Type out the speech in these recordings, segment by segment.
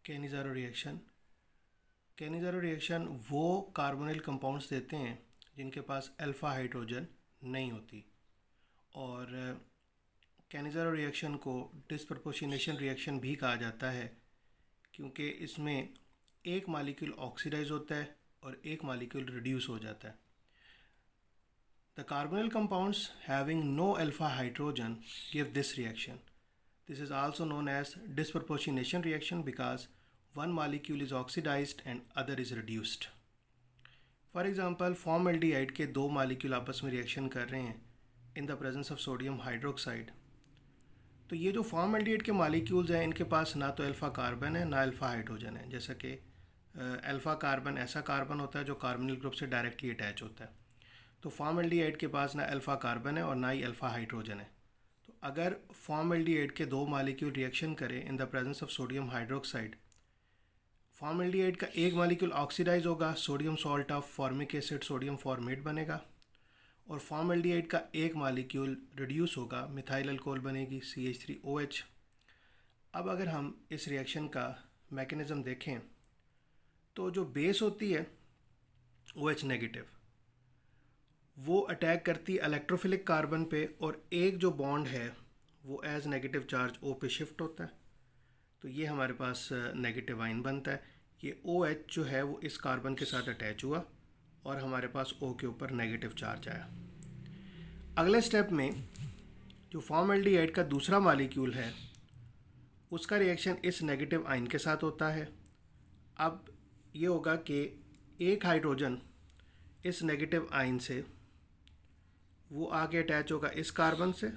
Cannizzaro reaction. Cannizzaro reaction वो carbonyl compounds देते हैं जिनके पास अल्फ़ा हाइड्रोजन नहीं होती, और कैनिज़ारो रिएक्शन को डिस्प्रपोर्शनेशन रिएक्शन भी कहा जाता है क्योंकि इसमें एक मालिक्यूल ऑक्सीडाइज होता है और एक मालिक्यूल रिड्यूस हो जाता है। The carbonyl compounds having no alpha hydrogen give this reaction. This is also known as disproportionation reaction because one molecule is oxidized and other is reduced. For example, formaldehyde के दो molecule आपस में reaction कर रहे हैं in the presence of sodium hydroxide. तो ये जो फॉर्मल्डिहाइड के मालिक्यूल्स हैं इनके पास ना तो अल्फ़ा कार्बन है ना अल्फ़ा हाइड्रोजन है। जैसा कि अल्फ़ा कार्बन ऐसा कार्बन होता है जो कार्बोनिल ग्रुप से डायरेक्टली अटैच होता है, तो फॉर्मल्डिहाइड के पास ना अल्फ़ा कार्बन है और ना ही अल्फ़ा हाइड्रोजन है। तो अगर फॉर्मल्डिहाइड के दो मालिक्यूल रिएक्शन करें in the presence of sodium hydroxide, formaldehyde का एक मालिक्यूल ऑक्सीडाइज होगा, sodium salt of formic acid sodium format बनेगा, और फॉर्मल्डिहाइड का एक मालिक्यूल रिड्यूस होगा, मिथाइल अल्कोहल बनेगी CH3OH। अब अगर हम इस रिएक्शन का मैकेनिज़्म देखें तो जो बेस होती है OH नेगेटिव, वो अटैक करती है इलेक्ट्रोफिलिक कार्बन पे, और एक जो बॉन्ड है वो एज नेगेटिव चार्ज O पे शिफ्ट होता है। तो ये हमारे पास नेगेटिव आयन बनता है। ये OH जो है वो इस कार्बन के साथ अटैच हुआ और हमारे पास O के ऊपर नेगेटिव चार्ज आया। अगले स्टेप में जो फॉर्मल्डिहाइड का दूसरा मालिक्यूल है उसका रिएक्शन इस नेगेटिव आयन के साथ होता है। अब ये होगा कि एक हाइड्रोजन इस नेगेटिव आयन से वो आगे अटैच होगा इस कार्बन से,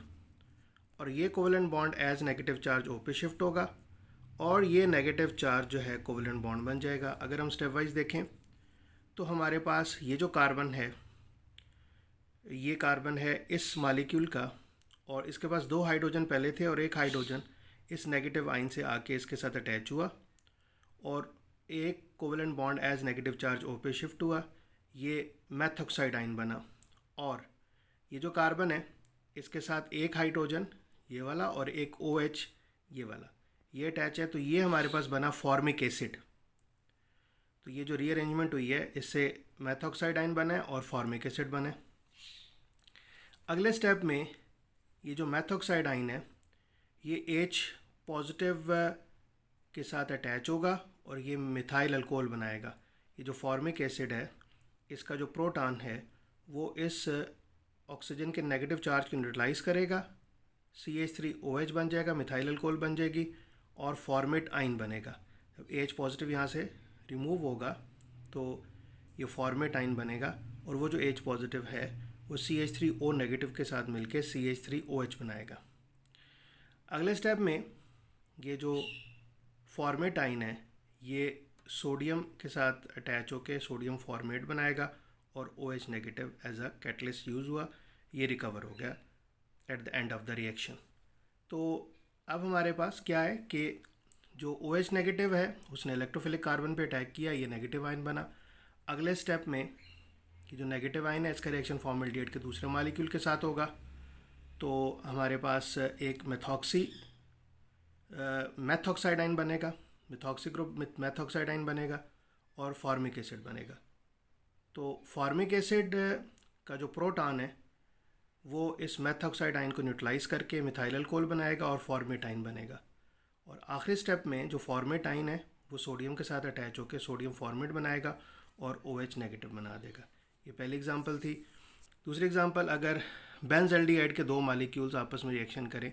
और ये covalent bond as negative charge O पे शिफ्ट होगा और ये नेगेटिव चार्ज जो है कोवेलेंट बॉन्ड बन जाएगा। अगर हम स्टेप वाइज देखें तो हमारे पास ये जो कार्बन है ये कार्बन है इस मालिक्यूल का, और इसके पास दो हाइड्रोजन पहले थे और एक हाइड्रोजन इस नेगेटिव आयन से आके इसके साथ अटैच हुआ और एक covalent bond as negative charge O पे शिफ्ट हुआ, ये मेथॉक्साइड आयन बना। और ये जो कार्बन है इसके साथ एक हाइड्रोजन ये वाला और एक OH ये वाला ये अटैच है, तो ये हमारे पास बना फॉर्मिक एसिड। तो ये जो रीअरेंजमेंट हुई है इससे मेथॉक्साइड आयन बना है और फॉर्मिक एसिड बने। अगले स्टेप में ये जो मेथॉक्साइड आयन है ये H पॉजिटिव के साथ अटैच होगा और ये मिथाइल अल्कोहल बनाएगा। ये जो फॉर्मिक एसिड है इसका जो प्रोटॉन है वो इस ऑक्सीजन के नेगेटिव चार्ज को न्यूट्रलाइज करेगा, CH3OH बन जाएगा, मिथाइल अल्कोहल बन जाएगी और फॉर्मेट आयन बनेगा। जब H पॉजिटिव यहाँ से रिमूव होगा तो ये फॉर्मेट आयन बनेगा, और वो जो H पॉजिटिव है वो CH3O नेगेटिव के साथ मिलके CH3OH बनाएगा। अगले स्टेप में ये जो फॉर्मेट आयन है ये सोडियम के साथ अटैच होके सोडियम फॉर्मेट बनाएगा और OH negative as a catalyst use हुआ, ये रिकवर हो गया at the end of the reaction. तो अब हमारे पास क्या है कि जो OH नेगेटिव है उसने इलेक्ट्रोफिलिक कार्बन पे अटैक किया, ये नेगेटिव आयन बना। अगले स्टेप में ये जो नेगेटिव आयन है इसका रिएक्शन फॉर्मल्डिहाइड के दूसरे मालिक्यूल के साथ होगा, तो हमारे पास एक मेथॉक्साइड आयन बनेगा, मिथॉक्सी ग्रुप मेथॉक्साइड आयन बनेगा और फॉर्मिक एसिड बनेगा। तो फॉर्मिक एसिड का जो प्रोटॉन है वो इस मेथॉक्साइड आयन को न्यूट्रलाइज करके मिथाइल अल्कोहल बनाएगा और फॉर्मेट आयन बनेगा। और आखिरी स्टेप में जो फॉर्मेट आयन है वो सोडियम के साथ अटैच होकर सोडियम फॉर्मेट बनाएगा और OH नेगेटिव बना देगा। ये पहली एग्जांपल थी। दूसरी एग्जांपल, अगर बेंजल्डिहाइड के दो मालिक्यूल्स आपस में रिएक्शन करें,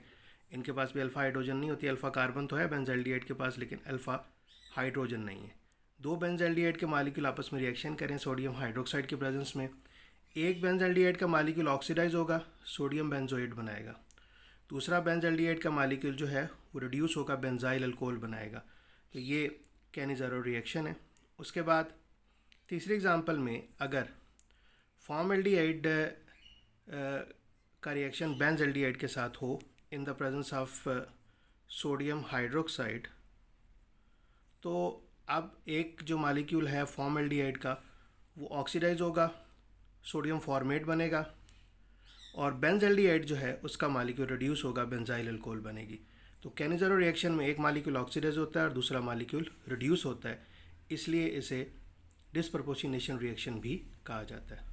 इनके पास भी अल्फ़ा हाइड्रोजन नहीं होती, अल्फ़ा कार्बन तो है बेंजल्डिहाइड के पास लेकिन अल्फ़ा हाइड्रोजन नहीं है। दो बेंजल्डिहाइड के मालिक्यूल आपस में रिएक्शन करें सोडियम हाइड्रोक्साइड के प्रेजेंस में, एक बेंजल्डिहाइड का मालिक्यूल ऑक्सीडाइज होगा, सोडियम बेंजोएट बनाएगा, दूसरा बेंजल्डिहाइड का मालिक्यूल जो है वो रिड्यूस होगा, बेंजाइल अल्कोहल बनाएगा। तो ये कैनिज़ारो रिएक्शन है। उसके बाद तीसरी एग्जांपल में अगर फॉर्मल्डिहाइड का रिएक्शन बेंजल्डिहाइड के साथ हो in the presence of sodium hydroxide, तो अब एक जो मालिक्यूल है फॉर्मल्डिहाइड का वो ऑक्सीडाइज होगा, सोडियम फॉर्मेट बनेगा, और बेंजल्डिहाइड जो है उसका मालिक्यूल रिड्यूस होगा, बेंजाइल अल्कोहल बनेगी। तो कैनिज़ारो रिएक्शन में एक मालिक्यूल ऑक्सीडाइज होता है और दूसरा मालिक्यूल रिड्यूस होता है, इसलिए इसे डिस्प्रपोर्शनेशन रिएक्शन भी कहा जाता है।